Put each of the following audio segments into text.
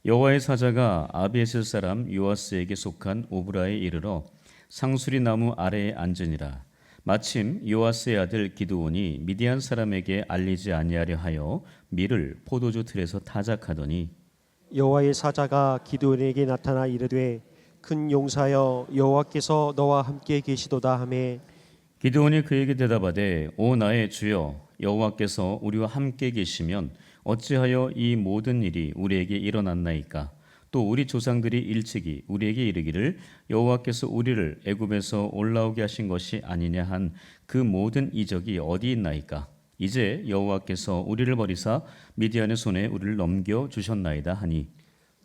여호와의 사자가 아비에셀 사람 요아스에게 속한 오브라에 이르러 상수리 나무 아래에 앉으니라. 마침 요아스의 아들 기드온이 미디안 사람에게 알리지 아니하려 하여 밀을 포도주 틀에서 타작하더니 여호와의 사자가 기드온에게 나타나 이르되 큰 용사여 여호와께서 너와 함께 계시도다 하매 기드온이 그에게 대답하되 오 나의 주여 여호와께서 우리와 함께 계시면 어찌하여 이 모든 일이 우리에게 일어났나이까? 또 우리 조상들이 일찍이 우리에게 이르기를 여호와께서 우리를 애굽에서 올라오게 하신 것이 아니냐 한 그 모든 이적이 어디 있나이까? 이제 여호와께서 우리를 버리사 미디안의 손에 우리를 넘겨 주셨나이다 하니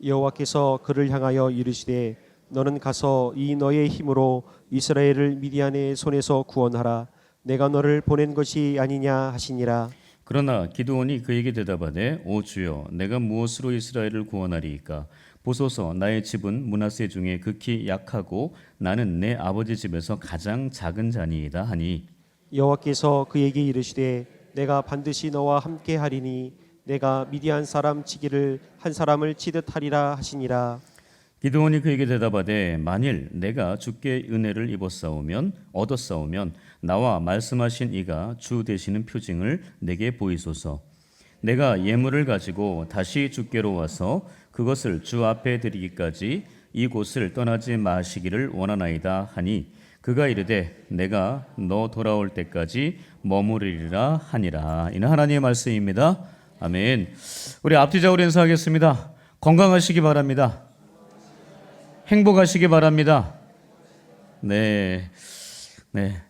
여호와께서 그를 향하여 이르시되 너는 가서 이 너의 힘으로 이스라엘을 미디안의 손에서 구원하라. 내가 너를 보낸 것이 아니냐 하시니라. 그러나 기드온이 그에게 대답하되 오 주여 내가 무엇으로 이스라엘을 구원하리이까? 보소서 나의 집은 므낫세 중에 극히 약하고 나는 내 아버지 집에서 가장 작은 자니이다 하니 여호와께서 그에게 이르시되 내가 반드시 너와 함께 하리니 내가 미디안 사람 치기를 한 사람을 치듯 하리라 하시니라. 기드온이 그에게 대답하되 만일 내가 주께 은혜를 얻었사오면 나와 말씀하신 이가 주 되시는 표징을 내게 보이소서. 내가 예물을 가지고 다시 주께로 와서 그것을 주 앞에 드리기까지 이곳을 떠나지 마시기를 원하나이다 하니 그가 이르되 내가 너 돌아올 때까지 머무르리라 하니라. 이는 하나님의 말씀입니다. 아멘. 우리 앞뒤좌우로 인사하겠습니다. 건강하시기 바랍니다. 행복하시기 바랍니다. 네.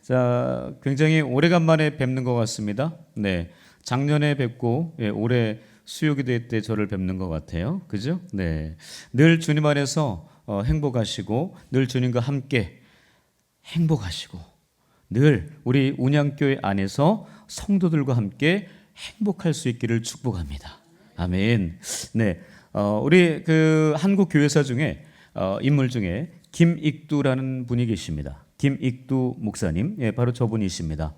자, 굉장히 오래간만에 뵙는 것 같습니다. 네. 작년에 뵙고, 올해 수요기도 때 저를 뵙는 것 같아요. 그죠? 네. 늘 주님 안에서 행복하시고, 늘 주님과 함께 행복하시고, 늘 우리 운양교회 안에서 성도들과 함께 행복할 수 있기를 축복합니다. 아멘. 네. 우리 그 한국 교회사 중에 인물 중에 김익두라는 분이 계십니다. 김익두 목사님, 바로 저분이십니다.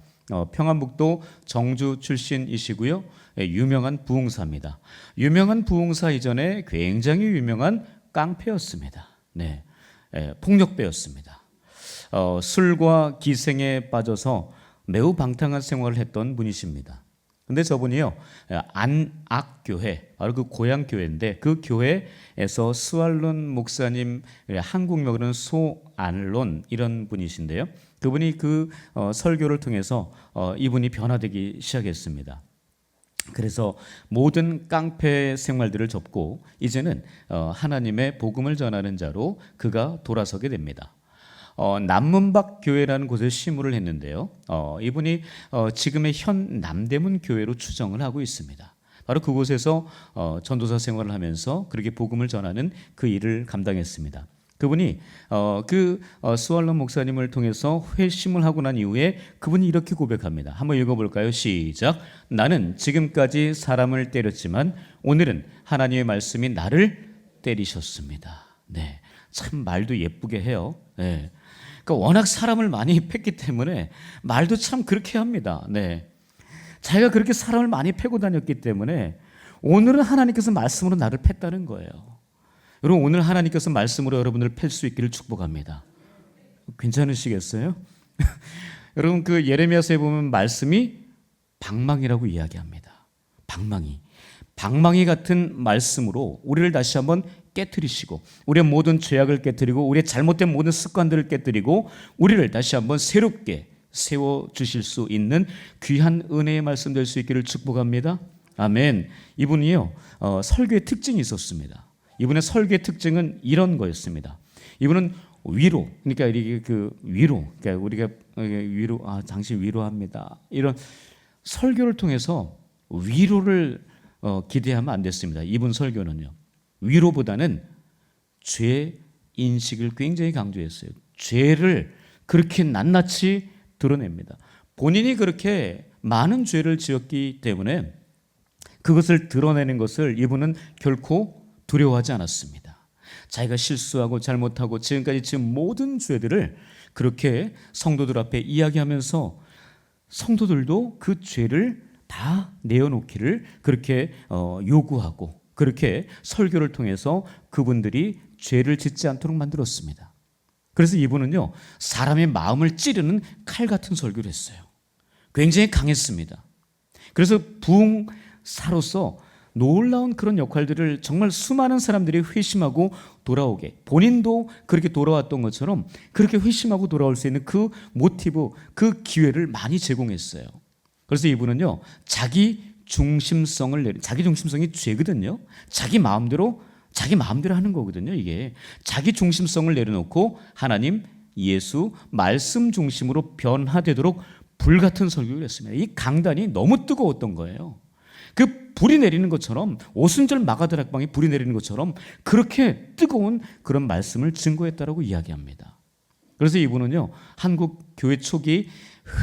평안북도 정주 출신이시고요. 유명한 부흥사입니다. 유명한 부흥사 이전에 굉장히 유명한 깡패였습니다. 네, 폭력배였습니다. 술과 기생에 빠져서 매우 방탕한 생활을 했던 분이십니다. 근데 저분이요, 안악교회, 바로 그 고향교회인데 그 교회에서 스왈론 목사님, 한국명으로는 소안론 이런 분이신데요. 그분이 그 설교를 통해서 이분이 변화되기 시작했습니다. 그래서 모든 깡패 생활들을 접고 이제는 하나님의 복음을 전하는 자로 그가 돌아서게 됩니다. 남문박 교회라는 곳에 시무를 했는데요. 이분이 지금의 현 남대문 교회로 추정을 하고 있습니다. 바로 그곳에서 전도사 생활을 하면서 그렇게 복음을 전하는 그 일을 감당했습니다. 그분이 스왈론 목사님을 통해서 회심을 하고 난 이후에 그분이 이렇게 고백합니다. 한번 읽어볼까요? 시작. 나는 지금까지 사람을 때렸지만 오늘은 하나님의 말씀이 나를 때리셨습니다. 네, 참 말도 예쁘게 해요. 네. 그러니까 워낙 사람을 많이 팼기 때문에 말도 참 그렇게 합니다. 네. 자기가 그렇게 사람을 많이 패고 다녔기 때문에 오늘은 하나님께서 말씀으로 나를 팼다는 거예요. 여러분 오늘 하나님께서 말씀으로 여러분을 팰 수 있기를 축복합니다. 괜찮으시겠어요? 여러분 그 예레미야서에 보면 말씀이 방망이라고 이야기합니다. 방망이 같은 말씀으로 우리를 다시 한번 깨트리시고 우리의 모든 죄악을 깨트리고 우리의 잘못된 모든 습관들을 깨트리고 우리를 다시 한번 새롭게 세워주실 수 있는 귀한 은혜의 말씀 될 수 있기를 축복합니다. 아멘. 이분이요 설교의 특징이 있었습니다. 이분의 설교의 특징은 이런 거였습니다. 이분은 위로, 그러니까 이게 그러니까 우리가 위로, 당신 위로합니다. 이런 설교를 통해서 위로를 기대하면 안 됐습니다. 이분 설교는요. 위로보다는 죄 인식을 굉장히 강조했어요. 죄를 그렇게 낱낱이 드러냅니다. 본인이 그렇게 많은 죄를 지었기 때문에 그것을 드러내는 것을 이분은 결코 두려워하지 않았습니다. 자기가 실수하고 잘못하고 지금까지 지은 모든 죄들을 그렇게 성도들 앞에 이야기하면서 성도들도 그 죄를 다 내어놓기를 그렇게 요구하고 그렇게 설교를 통해서 그분들이 죄를 짓지 않도록 만들었습니다. 그래서 이분은요, 사람의 마음을 찌르는 칼 같은 설교를 했어요. 굉장히 강했습니다. 그래서 부흥사로서 놀라운 그런 역할들을 정말 수많은 사람들이 회심하고 돌아오게, 본인도 그렇게 돌아왔던 것처럼 그렇게 회심하고 돌아올 수 있는 그 모티브, 그 기회를 많이 제공했어요. 그래서 이분은요, 자기 중심성이 죄거든요. 자기 마음대로 하는 거거든요. 이게 자기 중심성을 내려놓고 하나님, 예수, 말씀 중심으로 변화되도록 불같은 설교를 했습니다. 이 강단이 너무 뜨거웠던 거예요. 그 불이 내리는 것처럼, 오순절 마가다락방에 불이 내리는 것처럼 그렇게 뜨거운 그런 말씀을 증거했다라고 이야기합니다. 그래서 이분은요, 한국 교회 초기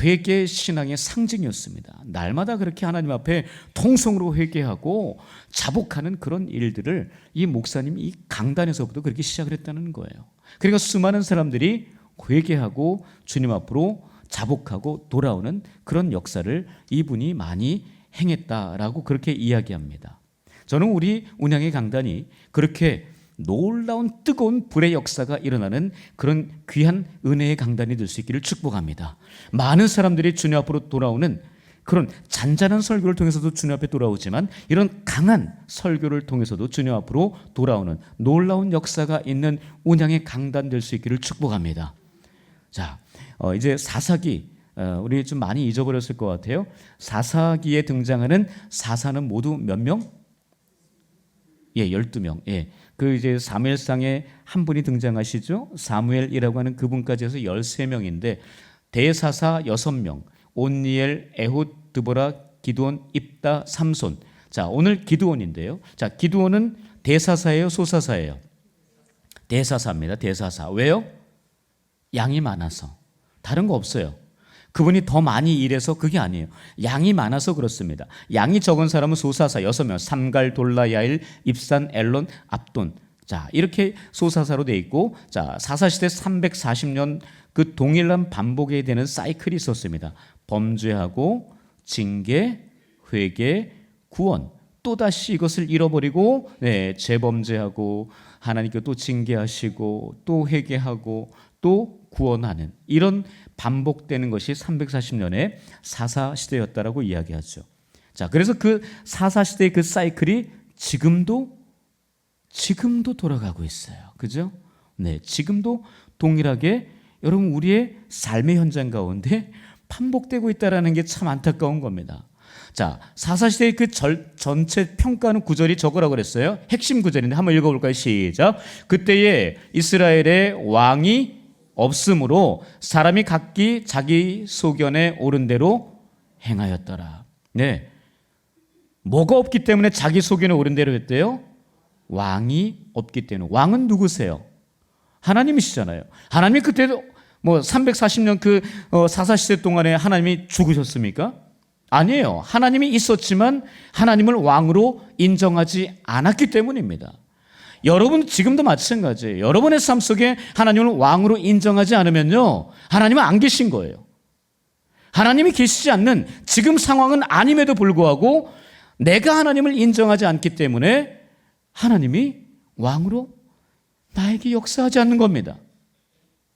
회개 신앙의 상징이었습니다. 날마다 그렇게 하나님 앞에 통성으로 회개하고 자복하는 그런 일들을 이 목사님이 이 강단에서부터 그렇게 시작을 했다는 거예요. 그러니까 수많은 사람들이 회개하고 주님 앞으로 자복하고 돌아오는 그런 역사를 이분이 많이 행했다라고 그렇게 이야기합니다. 저는 우리 운양의 강단이 그렇게 놀라운 뜨거운 불의 역사가 일어나는 그런 귀한 은혜의 강단이 될 수 있기를 축복합니다. 많은 사람들이 주님 앞으로 돌아오는 그런 잔잔한 설교를 통해서도 주님 앞에 돌아오지만 이런 강한 설교를 통해서도 주님 앞으로 돌아오는 놀라운 역사가 있는 운양의 강단 될 수 있기를 축복합니다. 자, 이제 사사기, 우리 좀 많이 잊어버렸을 것 같아요. 사사기에 등장하는 사사는 모두 몇 명? 12명. 그 이제 사무엘상에 한 분이 등장하시죠. 사무엘이라고 하는 그분까지 해서 13명인데 대사사 6명, 온니엘, 에훗, 드보라, 기드온, 입다, 삼손. 자, 오늘 기드온인데요. 자, 기드온은 대사사예요, 소사사예요? 대사사입니다. 대사사. 왜요? 양이 많아서. 다른 거 없어요. 그분이 더 많이 일해서 그게 아니에요. 양이 많아서 그렇습니다. 양이 적은 사람은 소사사 6명, 삼갈, 돌라, 야일, 입산, 엘론, 압돈. 자, 이렇게 소사사로 돼 있고, 자, 사사시대 340년 그 동일한 반복이 되는 사이클이 있었습니다. 범죄하고 징계, 회개, 구원. 또다시 이것을 잃어버리고 재범죄하고 하나님께 또 징계하시고 또 회개하고 또 구원하는 이런 반복되는 것이 340년의 사사시대였다라고 이야기하죠. 자, 그래서 그 사사시대의 그 사이클이 지금도 돌아가고 있어요. 그죠? 네, 지금도 동일하게 여러분 우리의 삶의 현장 가운데 반복되고 있다라는 게 참 안타까운 겁니다. 자, 사사시대의 그 전체 평가하는 구절이 저거라고 그랬어요. 핵심 구절인데 한번 읽어볼까요? 시작. 그때에 이스라엘의 왕이 없으므로 사람이 각기 자기 소견에 옳은 대로 행하였더라. 네, 뭐가 없기 때문에 자기 소견에 옳은 대로 했대요? 왕이 없기 때문에. 왕은 누구세요? 하나님이시잖아요. 하나님이 그때도 340년 그 사사시대 동안에 하나님이 죽으셨습니까? 아니에요. 하나님이 있었지만 하나님을 왕으로 인정하지 않았기 때문입니다. 여러분 지금도 마찬가지예요. 여러분의 삶 속에 하나님을 왕으로 인정하지 않으면요, 하나님은 안 계신 거예요. 하나님이 계시지 않는 지금 상황은 아님에도 불구하고 내가 하나님을 인정하지 않기 때문에 하나님이 왕으로 나에게 역사하지 않는 겁니다.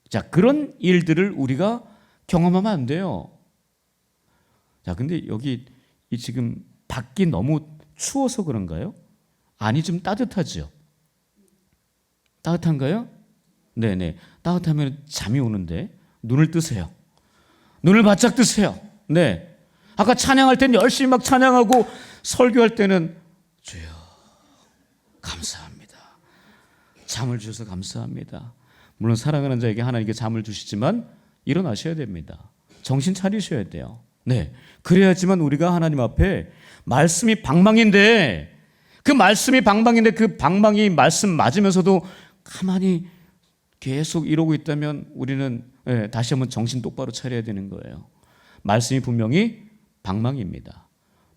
자, 그런 일들을 우리가 경험하면 안 돼요. 자, 근데 여기 지금 밖이 너무 추워서 그런가요? 아니, 좀 따뜻하죠? 따뜻한가요? 네네. 따뜻하면 잠이 오는데 눈을 뜨세요. 눈을 바짝 뜨세요. 네. 아까 찬양할 때는 열심히 막 찬양하고 설교할 때는 주여 감사합니다. 잠을 주셔서 감사합니다. 물론 사랑하는 자에게 하나님께 잠을 주시지만 일어나셔야 됩니다. 정신 차리셔야 돼요. 네. 그래야지만 우리가 하나님 앞에 말씀이 방망인데 그 방망이 말씀 맞으면서도 가만히 계속 이러고 있다면 우리는 다시 한번 정신 똑바로 차려야 되는 거예요. 말씀이 분명히 방망이입니다.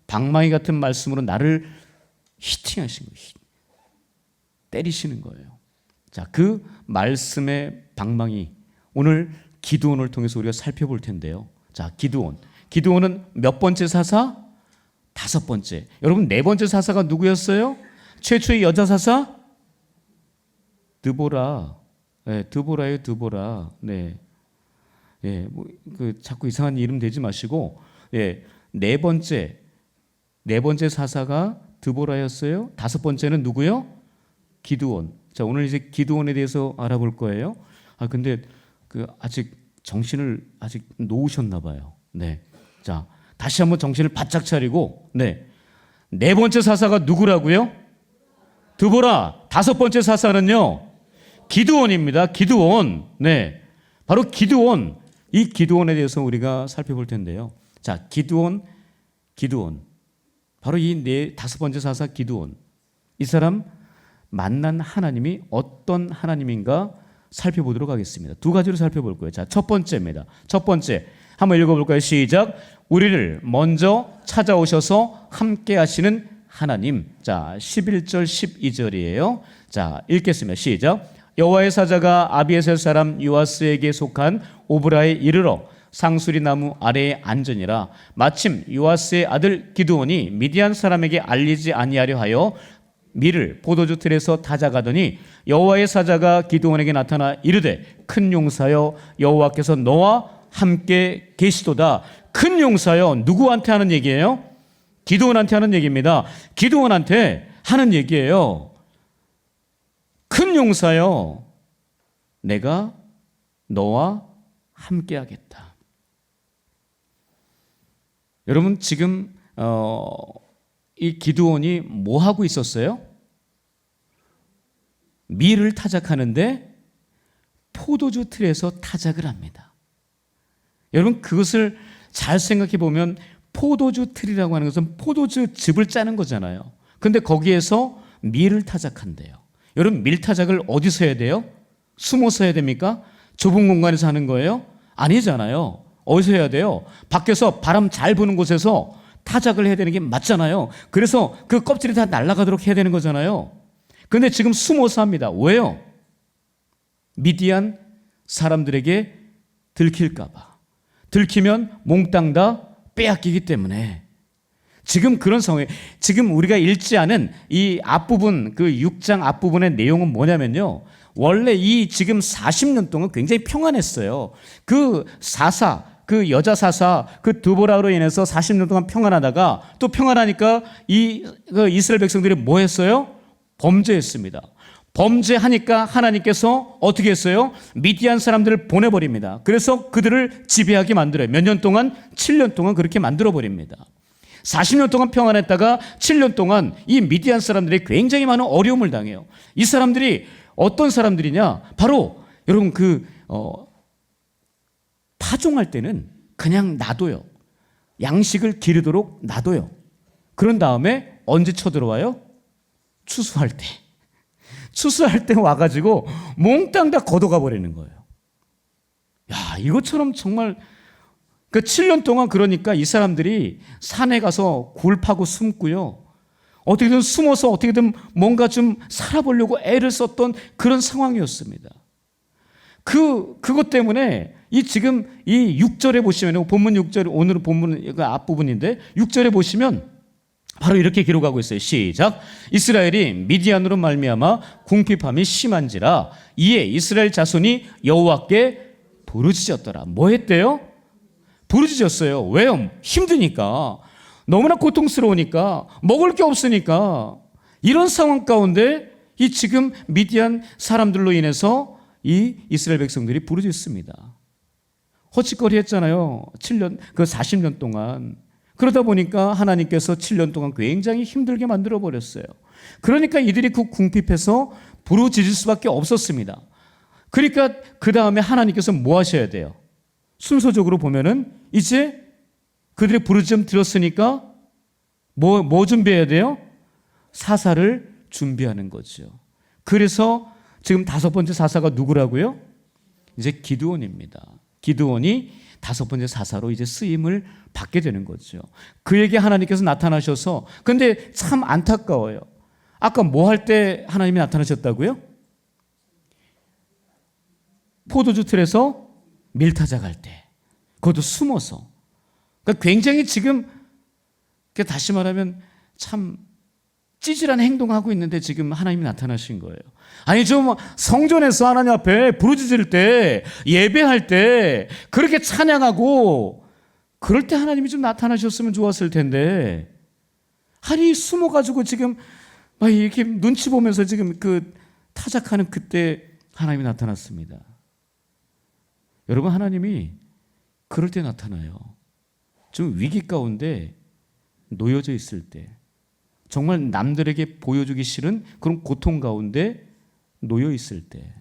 방망이 같은 말씀으로 나를 히팅하신 거예요. 때리시는 거예요. 자, 그 말씀의 방망이 오늘 기드온을 통해서 우리가 살펴볼 텐데요. 자, 기드온은 몇 번째 사사? 5번째. 여러분 4번째 사사가 누구였어요? 최초의 여자 사사 드보라. 네, 드보라예요, 드보라. 네. 예, 뭐, 자꾸 이상한 이름 대지 마시고, 예, 네 번째 사사가 드보라였어요. 다섯 번째는 누구요? 기드온. 자, 오늘 이제 기드온에 대해서 알아볼 거예요. 근데 아직 정신을 아직 놓으셨나 봐요. 네. 자, 다시 한번 정신을 바짝 차리고, 네. 네 번째 사사가 누구라고요? 드보라. 다섯 번째 사사는요, 기드온입니다. 기드온. 네. 바로 기드온. 이 기드온에 대해서 우리가 살펴볼 텐데요. 자, 기드온. 바로 이 다섯 번째 사사 기드온. 이 사람 만난 하나님이 어떤 하나님인가 살펴보도록 하겠습니다. 두 가지로 살펴볼 거예요. 자, 첫 번째입니다. 첫 번째. 한번 읽어볼까요? 시작. 우리를 먼저 찾아오셔서 함께 하시는 하나님. 자, 11절 12절이에요. 자, 읽겠습니다. 시작. 여호와의 사자가 아비에셀 사람 요아스에게 속한 오브라에 이르러 상수리 나무 아래에 앉으니라. 마침 요아스의 아들 기드온이 미디안 사람에게 알리지 아니하려 하여 밀을 포도주 틀에서 타작하더니 여호와의 사자가 기드온에게 나타나 이르되 큰 용사여 여호와께서 너와 함께 계시도다. 큰 용사여, 누구한테 하는 얘기예요? 기드온한테 하는 얘기입니다. 기드온한테 하는 얘기예요. 큰 용사여, 내가 너와 함께 하겠다. 여러분, 지금 이 기드온이 뭐 하고 있었어요? 밀을 타작하는데 포도주 틀에서 타작을 합니다. 여러분, 그것을 잘 생각해 보면 포도주 틀이라고 하는 것은 포도주 즙을 짜는 거잖아요. 근데 거기에서 밀을 타작한대요. 여러분, 밀 타작을 어디서 해야 돼요? 숨어서 해야 됩니까? 좁은 공간에서 하는 거예요? 아니잖아요. 어디서 해야 돼요? 밖에서 바람 잘 부는 곳에서 타작을 해야 되는 게 맞잖아요. 그래서 그 껍질이 다 날아가도록 해야 되는 거잖아요. 근데 지금 숨어서 합니다. 왜요? 미디안 사람들에게 들킬까 봐. 들키면 몽땅 다 빼앗기기 때문에 지금 그런 상황에, 지금 우리가 읽지 않은 이 앞부분, 그 6장 앞부분의 내용은 뭐냐면요, 원래 이 지금 40년 동안 굉장히 평안했어요. 그 사사, 그 여자 사사, 그 드보라로 인해서 40년 동안 평안하다가 또 평안하니까 그 이스라엘 백성들이 뭐 했어요? 범죄했습니다. 범죄하니까 하나님께서 어떻게 했어요? 미디안 사람들을 보내버립니다. 그래서 그들을 지배하게 만들어요. 몇 년 동안? 7년 동안 그렇게 만들어버립니다. 40년 동안 평안했다가 7년 동안 이 미디안 사람들이 굉장히 많은 어려움을 당해요. 이 사람들이 어떤 사람들이냐? 바로 여러분 파종할 때는 그냥 놔둬요. 양식을 기르도록 놔둬요. 그런 다음에 언제 쳐들어와요? 추수할 때. 추수할 때 와가지고 몽땅 다 걷어가 버리는 거예요. 야, 이것처럼 정말 그 7년 동안 그러니까 이 사람들이 산에 가서 굴 파고 숨고요. 어떻게든 숨어서 어떻게든 뭔가 좀 살아보려고 애를 썼던 그런 상황이었습니다. 그것 때문에 지금 이 6절에 보시면, 본문 6절, 오늘은 본문 앞부분인데 6절에 보시면 바로 이렇게 기록하고 있어요. 시작. 이스라엘이 미디안으로 말미암아 궁핍함이 심한지라 이에 이스라엘 자손이 여호와께 부르짖었더라. 뭐 했대요? 부르짖었어요. 왜요? 힘드니까, 너무나 고통스러우니까, 먹을 게 없으니까. 이런 상황 가운데 이 지금 미디안 사람들로 인해서 이 이스라엘 백성들이 부르짖습니다. 헛짓거리 했잖아요. 40년 동안. 그러다 보니까 하나님께서 7년 동안 굉장히 힘들게 만들어 버렸어요. 그러니까 이들이 그 궁핍해서 부르짖을 수밖에 없었습니다. 그러니까 그 다음에 하나님께서 뭐 하셔야 돼요? 순서적으로 보면은 이제 그들의 부르짖음 들었으니까 뭐 준비해야 돼요? 사사를 준비하는 거죠. 그래서 지금 다섯 번째 사사가 누구라고요? 이제 기드온입니다. 기드온이 다섯 번째 사사로 이제 쓰임을 받게 되는 거죠. 그에게 하나님께서 나타나셔서, 근데 참 안타까워요. 아까 뭐 할 때 하나님이 나타나셨다고요? 포도주 틀에서 밀타작할 때, 그것도 숨어서. 그러니까 굉장히 지금 다시 말하면 참 찌질한 행동하고 있는데 지금 하나님이 나타나신 거예요. 아니 좀 성전에서 하나님 앞에 부르짖을 때, 예배할 때 그렇게 찬양하고 그럴 때 하나님이 좀 나타나셨으면 좋았을 텐데, 아니 숨어가지고 지금 막 이렇게 눈치 보면서 지금 그 타작하는 그때 하나님이 나타났습니다. 여러분, 하나님이 그럴 때 나타나요. 좀 위기 가운데 놓여져 있을 때, 정말 남들에게 보여주기 싫은 그런 고통 가운데 놓여 있을 때,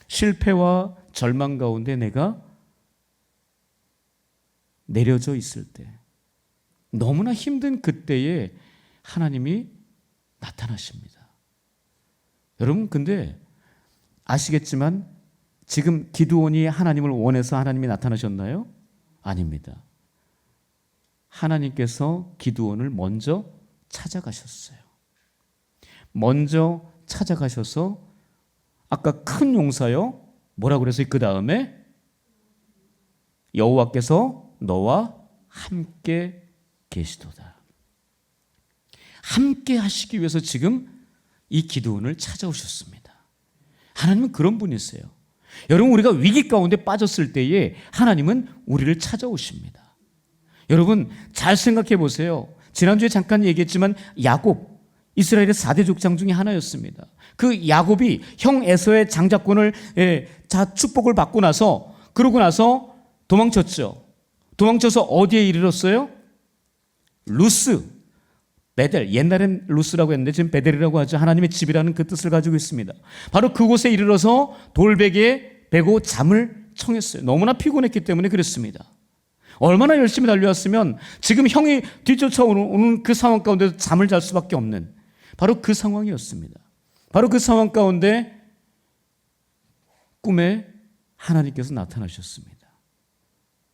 실패와 절망 가운데 내가 내려져 있을 때, 너무나 힘든 그때에 하나님이 나타나십니다. 여러분, 근데 아시겠지만 지금 기드온이 하나님을 원해서 하나님이 나타나셨나요? 아닙니다. 하나님께서 기드온을 먼저 찾아가셨어요. 먼저 찾아가셔서 아까 큰 용사요, 뭐라고 그랬어요? 그 다음에 여호와께서 너와 함께 계시도다. 함께 하시기 위해서 지금 이 기드온을 찾아오셨습니다. 하나님은 그런 분이세요. 여러분, 우리가 위기 가운데 빠졌을 때에 하나님은 우리를 찾아오십니다. 여러분, 잘 생각해 보세요. 지난주에 잠깐 얘기했지만 야곱, 이스라엘의 4대 족장 중에 하나였습니다. 그 야곱이 형 에서의 장자권을 축복을 받고 나서, 그러고 나서 도망쳤죠. 도망쳐서 어디에 이르렀어요? 루스, 베델, 옛날엔 루스라고 했는데 지금 베델이라고 하죠. 하나님의 집이라는 그 뜻을 가지고 있습니다. 바로 그곳에 이르러서 돌베개에 베고 잠을 청했어요. 너무나 피곤했기 때문에 그랬습니다. 얼마나 열심히 달려왔으면 지금 형이 뒤쫓아오는 그 상황 가운데 잠을 잘 수밖에 없는 바로 그 상황이었습니다. 바로 그 상황 가운데 꿈에 하나님께서 나타나셨습니다.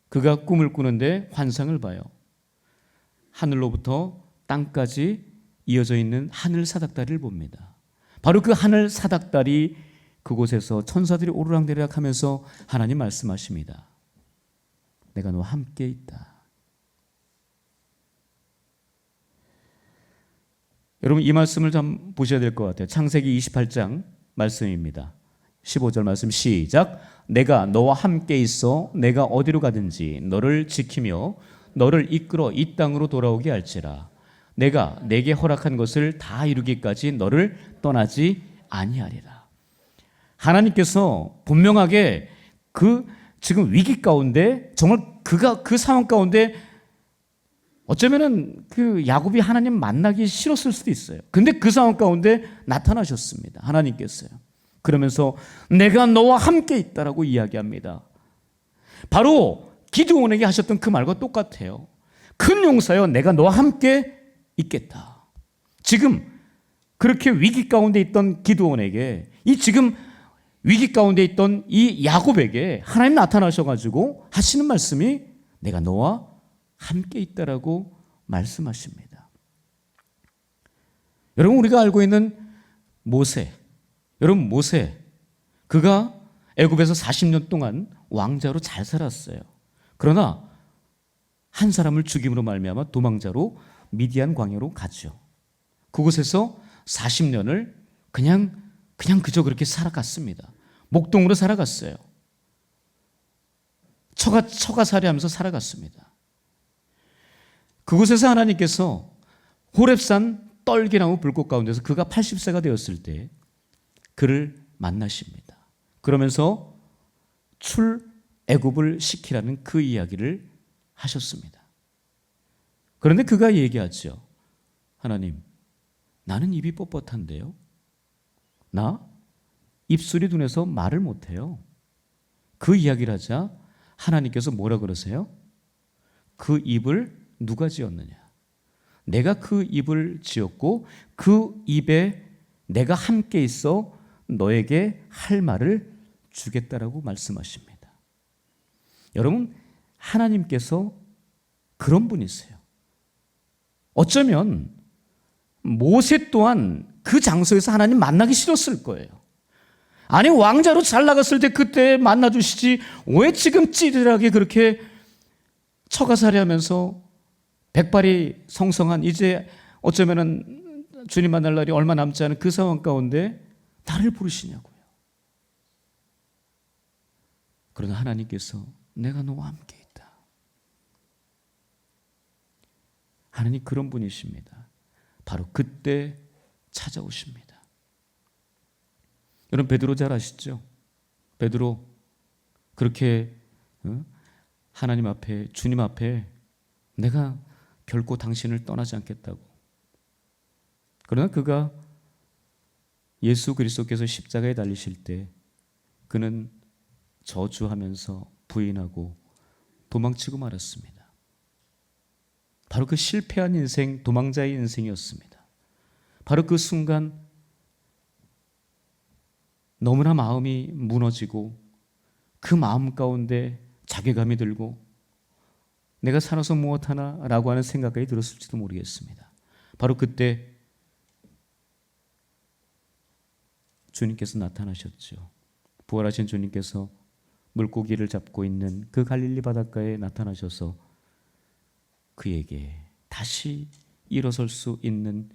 그가 꿈을 꾸는데 환상을 봐요. 하늘로부터 땅까지 이어져 있는 하늘 사닥다리를 봅니다. 바로 그 하늘 사닥다리 그곳에서 천사들이 오르락내리락 하면서 하나님 말씀하십니다. 내가 너와 함께 있다. 여러분, 이 말씀을 좀 보셔야 될 것 같아요. 창세기 28장 말씀입니다. 15절 말씀 시작. 내가 너와 함께 있어 내가 어디로 가든지 너를 지키며 너를 이끌어 이 땅으로 돌아오게 할지라. 내가 내게 허락한 것을 다 이루기까지 너를 떠나지 아니하리라. 하나님께서 분명하게 그 지금 위기 가운데, 정말 그가 그 상황 가운데 어쩌면은 그 야곱이 하나님 만나기 싫었을 수도 있어요. 근데 그 상황 가운데 나타나셨습니다. 하나님께서요. 그러면서 내가 너와 함께 있다라고 이야기합니다. 바로 기드온에게 하셨던 그 말과 똑같아요. 큰 용사여, 내가 너와 함께 있겠다. 지금 그렇게 위기 가운데 있던 기드온에게, 이 지금 위기 가운데 있던 이 야곱에게 하나님 나타나셔가지고 하시는 말씀이 내가 너와 함께 있다라고 말씀하십니다. 여러분, 우리가 알고 있는 모세, 여러분 모세, 그가 애굽에서 40년 동안 왕자로 잘 살았어요. 그러나 한 사람을 죽임으로 말미암아 도망자로 미디안 광야로 가죠. 그곳에서 40년을 그냥 그저 그렇게 살아갔습니다. 목동으로 살아갔어요. 처가살이하면서 살아갔습니다. 그곳에서 하나님께서 호렙산 떨기나무 불꽃 가운데서 그가 80세가 되었을 때 그를 만나십니다. 그러면서 출애굽을 시키라는 그 이야기를 하셨습니다. 그런데 그가 얘기하죠. 하나님, 나는 입이 뻣뻣한데요. 나 입술이 둔해서 말을 못해요. 그 이야기를 하자 하나님께서 뭐라 그러세요? 그 입을 누가 지었느냐? 내가 그 입을 지었고 그 입에 내가 함께 있어 너에게 할 말을 주겠다라고 말씀하십니다. 여러분, 하나님께서 그런 분이세요. 어쩌면 모세 또한 그 장소에서 하나님 만나기 싫었을 거예요. 아니, 왕자로 잘 나갔을 때 그때 만나주시지 왜 지금 찌릿하게 그렇게 처가살이 하면서 백발이 성성한, 이제 어쩌면은 주님 만날 날이 얼마 남지 않은 그 상황 가운데 나를 부르시냐고요. 그러나 하나님께서 내가 너와 함께 있다. 하나님 그런 분이십니다. 바로 그때 찾아오십니다. 여러분 베드로 잘 아시죠? 베드로 그렇게 하나님 앞에 주님 앞에 내가 결코 당신을 떠나지 않겠다고. 그러나 그가 예수 그리스도께서 십자가에 달리실 때 그는 저주하면서 부인하고 도망치고 말았습니다. 바로 그 실패한 인생, 도망자의 인생이었습니다. 바로 그 순간 너무나 마음이 무너지고 그 마음 가운데 자괴감이 들고 내가 살아서 무엇하나 라고 하는 생각이 들었을지도 모르겠습니다. 바로 그때 주님께서 나타나셨죠. 부활하신 주님께서 물고기를 잡고 있는 그 갈릴리 바닷가에 나타나셔서 그에게 다시 일어설 수 있는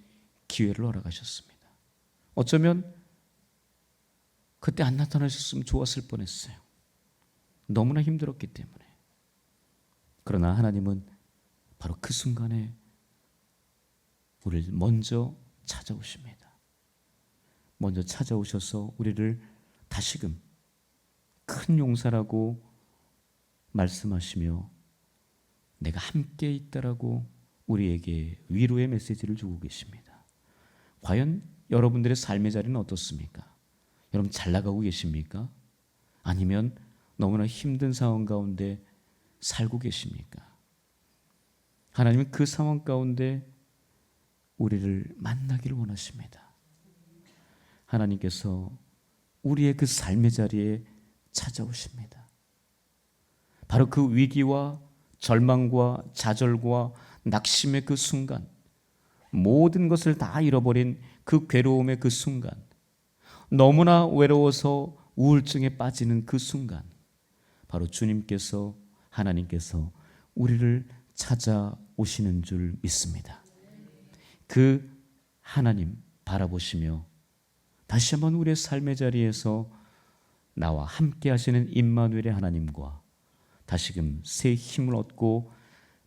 기회를 허락하셨습니다. 어쩌면 그때 안 나타나셨으면 좋았을 뻔했어요. 너무나 힘들었기 때문에. 그러나 하나님은 바로 그 순간에 우리를 먼저 찾아오십니다. 먼저 찾아오셔서 우리를 다시금 큰 용사라고 말씀하시며 내가 함께 있다라고 우리에게 위로의 메시지를 주고 계십니다. 과연 여러분들의 삶의 자리는 어떻습니까? 여러분 잘 나가고 계십니까? 아니면 너무나 힘든 상황 가운데 살고 계십니까? 하나님은 그 상황 가운데 우리를 만나기를 원하십니다. 하나님께서 우리의 그 삶의 자리에 찾아오십니다. 바로 그 위기와 절망과 좌절과 낙심의 그 순간, 모든 것을 다 잃어버린 그 괴로움의 그 순간, 너무나 외로워서 우울증에 빠지는 그 순간, 바로 주님께서 하나님께서 우리를 찾아오시는 줄 믿습니다. 그 하나님 바라보시며 다시 한번 우리의 삶의 자리에서 나와 함께 하시는 임마누엘의 하나님과 다시금 새 힘을 얻고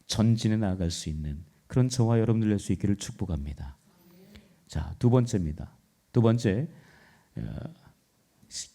전진해 나아갈 수 있는 그런 저와 여러분들 될 수 있기를 축복합니다. 자, 두 번째입니다. 두 번째,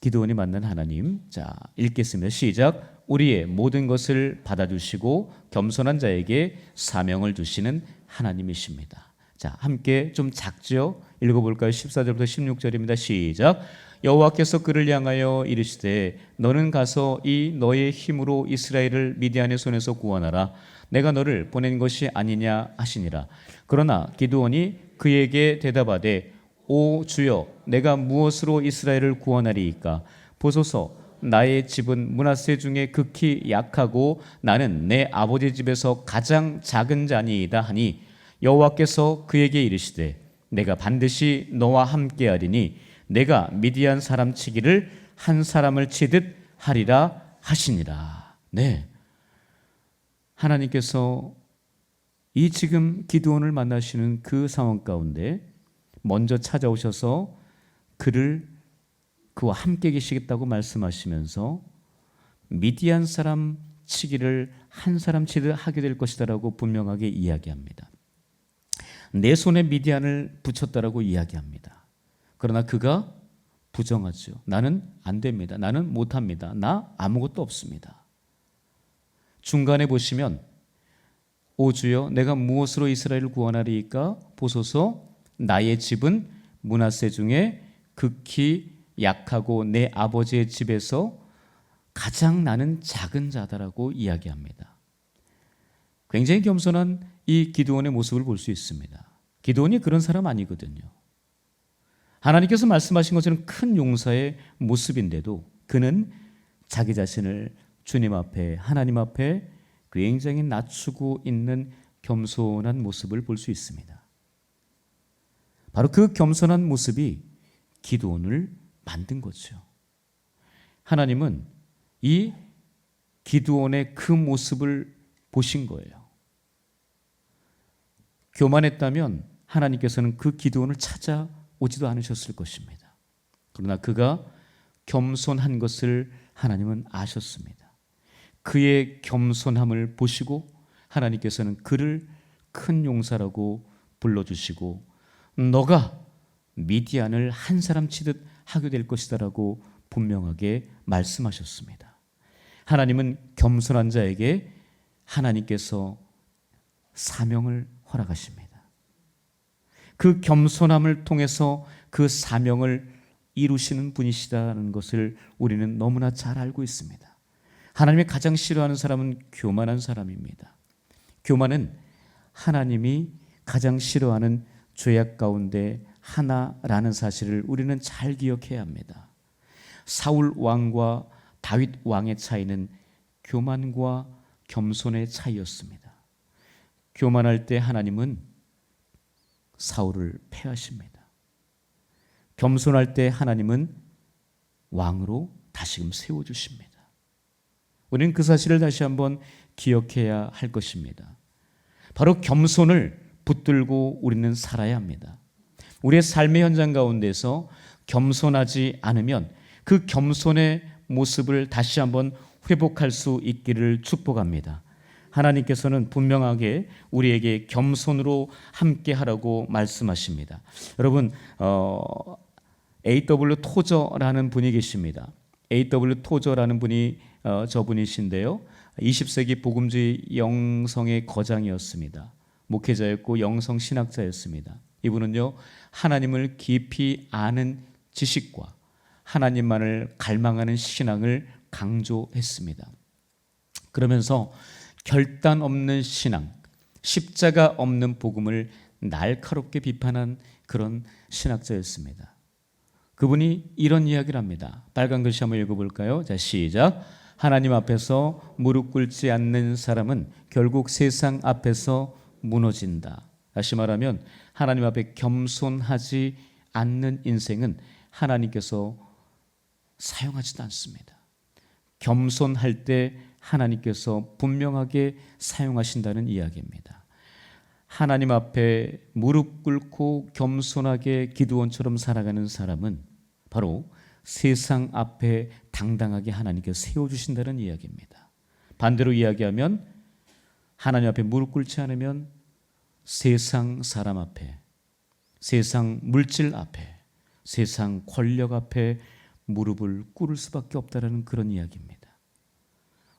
기드온이 만난 하나님. 자, 읽겠습니다. 시작. 우리의 모든 것을 받아주시고 겸손한 자에게 사명을 주시는 하나님이십니다. 자, 함께 좀 작죠? 읽어볼까요? 14절부터 16절입니다. 시작. 여호와께서 그를 향하여 이르시되 너는 가서 이 너의 힘으로 이스라엘을 미디안의 손에서 구원하라. 내가 너를 보낸 것이 아니냐 하시니라. 그러나 기드온이 그에게 대답하되 오 주여, 내가 무엇으로 이스라엘을 구원하리이까? 보소서, 나의 집은 므낫세 중에 극히 약하고 나는 내 아버지 집에서 가장 작은 자니이다 하니 여호와께서 그에게 이르시되 내가 반드시 너와 함께하리니 내가 미디안 사람 치기를 한 사람을 치듯 하리라 하시니라. 네, 하나님께서 이 지금 기드온을 만나시는 그 상황 가운데 먼저 찾아오셔서 그와 함께 계시겠다고 말씀하시면서 미디안 사람 치기를 한 사람 치듯 하게 될 것이다라고 분명하게 이야기합니다. 내 손에 미디안을 붙였다라고 이야기합니다. 그러나 그가 부정하죠. 나는 안 됩니다. 나는 못합니다. 나 아무것도 없습니다. 중간에 보시면 오 주여, 내가 무엇으로 이스라엘을 구원하리이까? 보소서, 나의 집은 므낫세 중에 극히 약하고 내 아버지의 집에서 가장 나는 작은 자다라고 이야기합니다. 굉장히 겸손한 이 기드온의 모습을 볼 수 있습니다. 기드온이 그런 사람 아니거든요. 하나님께서 말씀하신 것처럼 큰 용사의 모습인데도 그는 자기 자신을 주님 앞에, 하나님 앞에 굉장히 낮추고 있는 겸손한 모습을 볼 수 있습니다. 바로 그 겸손한 모습이 기드온을 만든 거죠. 하나님은 이 기드온의 그 모습을 보신 거예요. 교만했다면 하나님께서는 그 기드온을 찾아오지도 않으셨을 것입니다. 그러나 그가 겸손한 것을 하나님은 아셨습니다. 그의 겸손함을 보시고 하나님께서는 그를 큰 용사라고 불러주시고 너가 미디안을 한 사람 치듯 하게 될 것이다라고 분명하게 말씀하셨습니다. 하나님은 겸손한 자에게 하나님께서 사명을 허락하십니다. 그 겸손함을 통해서 그 사명을 이루시는 분이시다는 것을 우리는 너무나 잘 알고 있습니다. 하나님이 가장 싫어하는 사람은 교만한 사람입니다. 교만은 하나님이 가장 싫어하는 죄악 가운데 하나라는 사실을 우리는 잘 기억해야 합니다. 사울 왕과 다윗 왕의 차이는 교만과 겸손의 차이였습니다. 교만할 때 하나님은 사울을 패하십니다. 겸손할 때 하나님은 왕으로 다시금 세워주십니다. 우리는 그 사실을 다시 한번 기억해야 할 것입니다. 바로 겸손을 붙들고 우리는 살아야 합니다. 우리의 삶의 현장 가운데서 겸손하지 않으면 그 겸손의 모습을 다시 한번 회복할 수 있기를 축복합니다. 하나님께서는 분명하게 우리에게 겸손으로 함께 하라고 말씀하십니다. 여러분 A.W. 토저라는 분이 계십니다. A.W. 토저라는 분이 저분이신데요. 20세기 복음주의 영성의 거장이었습니다. 목회자였고 영성 신학자였습니다. 이분은요, 하나님을 깊이 아는 지식과 하나님만을 갈망하는 신앙을 강조했습니다. 그러면서 결단 없는 신앙, 십자가 없는 복음을 날카롭게 비판한 그런 신학자였습니다. 그분이 이런 이야기를 합니다. 빨간 글씨 한번 읽어볼까요? 자, 시작. 하나님 앞에서 무릎 꿇지 않는 사람은 결국 세상 앞에서 무너진다. 다시 말하면 하나님 앞에 겸손하지 않는 인생은 하나님께서 사용하지도 않습니다. 겸손할 때 하나님께서 분명하게 사용하신다는 이야기입니다. 하나님 앞에 무릎 꿇고 겸손하게 기드온처럼 살아가는 사람은 바로 세상 앞에 당당하게 하나님께서 세워주신다는 이야기입니다. 반대로 이야기하면 하나님 앞에 무릎 꿇지 않으면 세상 사람 앞에, 세상 물질 앞에, 세상 권력 앞에 무릎을 꿇을 수밖에 없다는 그런 이야기입니다.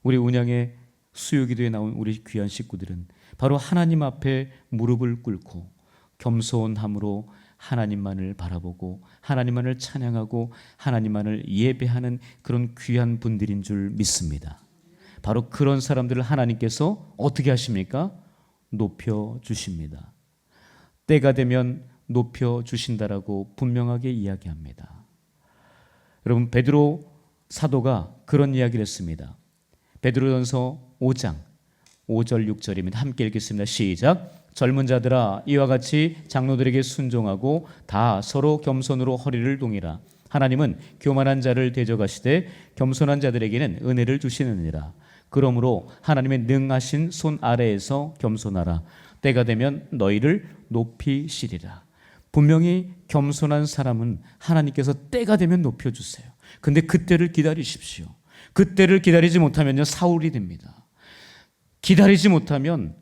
우리 운양의 수요기도에 나온 우리 귀한 식구들은 바로 하나님 앞에 무릎을 꿇고 겸손함으로 하나님만을 바라보고 하나님만을 찬양하고 하나님만을 예배하는 그런 귀한 분들인 줄 믿습니다. 바로 그런 사람들을 하나님께서 어떻게 하십니까? 높여주십니다. 때가 되면 높여주신다라고 분명하게 이야기합니다. 여러분, 베드로 사도가 그런 이야기를 했습니다. 베드로전서 5장 5절 6절입니다. 함께 읽겠습니다. 시작. 젊은 자들아 이와 같이 장로들에게 순종하고 다 서로 겸손으로 허리를 동이라. 하나님은 교만한 자를 대적하시되 겸손한 자들에게는 은혜를 주시느니라. 그러므로 하나님의 능하신 손 아래에서 겸손하라. 때가 되면 너희를 높이시리라. 분명히 겸손한 사람은 하나님께서 때가 되면 높여주세요. 근데 그때를 기다리십시오. 그때를 기다리지 못하면요, 사울이 됩니다. 기다리지 못하면,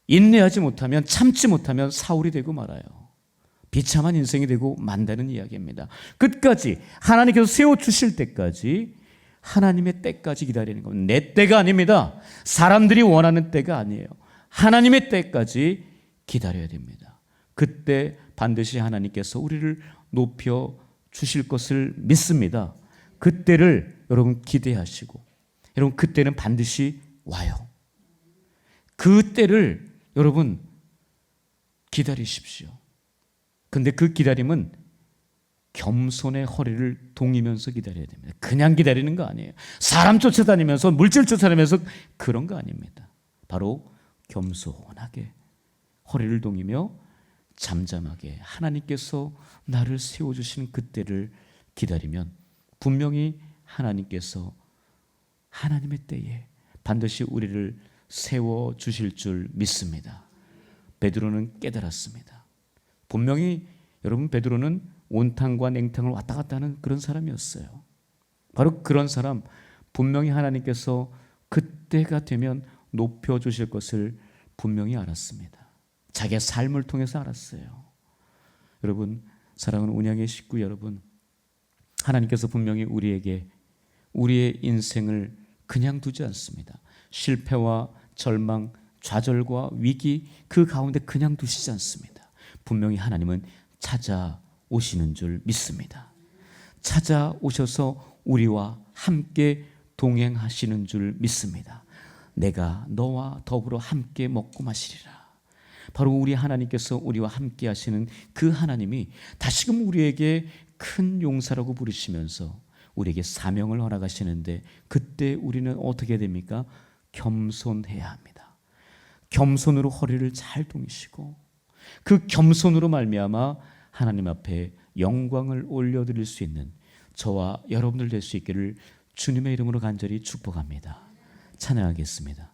인내하지 못하면, 참지 못하면 사울이 되고 말아요. 비참한 인생이 되고 만다는 이야기입니다. 끝까지 하나님께서 세워주실 때까지, 하나님의 때까지 기다리는 겁니다. 내 때가 아닙니다. 사람들이 원하는 때가 아니에요. 하나님의 때까지 기다려야 됩니다. 그때 반드시 하나님께서 우리를 높여 주실 것을 믿습니다. 그때를 여러분 기대하시고, 여러분 그때는 반드시 와요. 그 때를 여러분 기다리십시오. 근데 그 기다림은 겸손의 허리를 동이면서 기다려야 됩니다. 그냥 기다리는 거 아니에요. 사람 쫓아다니면서, 물질 쫓아다니면서 그런 거 아닙니다. 바로 겸손하게 허리를 동이며 잠잠하게 하나님께서 나를 세워주시는 그때를 기다리면 분명히 하나님께서 하나님의 때에 반드시 우리를 세워주실 줄 믿습니다. 베드로는 깨달았습니다. 분명히 여러분 베드로는 온탕과 냉탕을 왔다 갔다 하는 그런 사람이었어요. 바로 그런 사람 분명히 하나님께서 그때가 되면 높여주실 것을 분명히 알았습니다. 자기의 삶을 통해서 알았어요. 여러분 사랑하는 운양의 식구 여러분, 하나님께서 분명히 우리에게 우리의 인생을 그냥 두지 않습니다. 실패와 절망, 좌절과 위기 그 가운데 그냥 두시지 않습니다. 분명히 하나님은 찾아오시는 줄 믿습니다. 찾아오셔서 우리와 함께 동행하시는 줄 믿습니다. 내가 너와 더불어 함께 먹고 마시리라. 바로 우리 하나님께서 우리와 함께 하시는 그 하나님이 다시금 우리에게 큰 용사라고 부르시면서 우리에게 사명을 허락하시는데, 그때 우리는 어떻게 됩니까? 겸손해야 합니다. 겸손으로 허리를 잘 동이시고 그 겸손으로 말미암아 하나님 앞에 영광을 올려드릴 수 있는 저와 여러분들 될 수 있기를 주님의 이름으로 간절히 축복합니다. 찬양하겠습니다.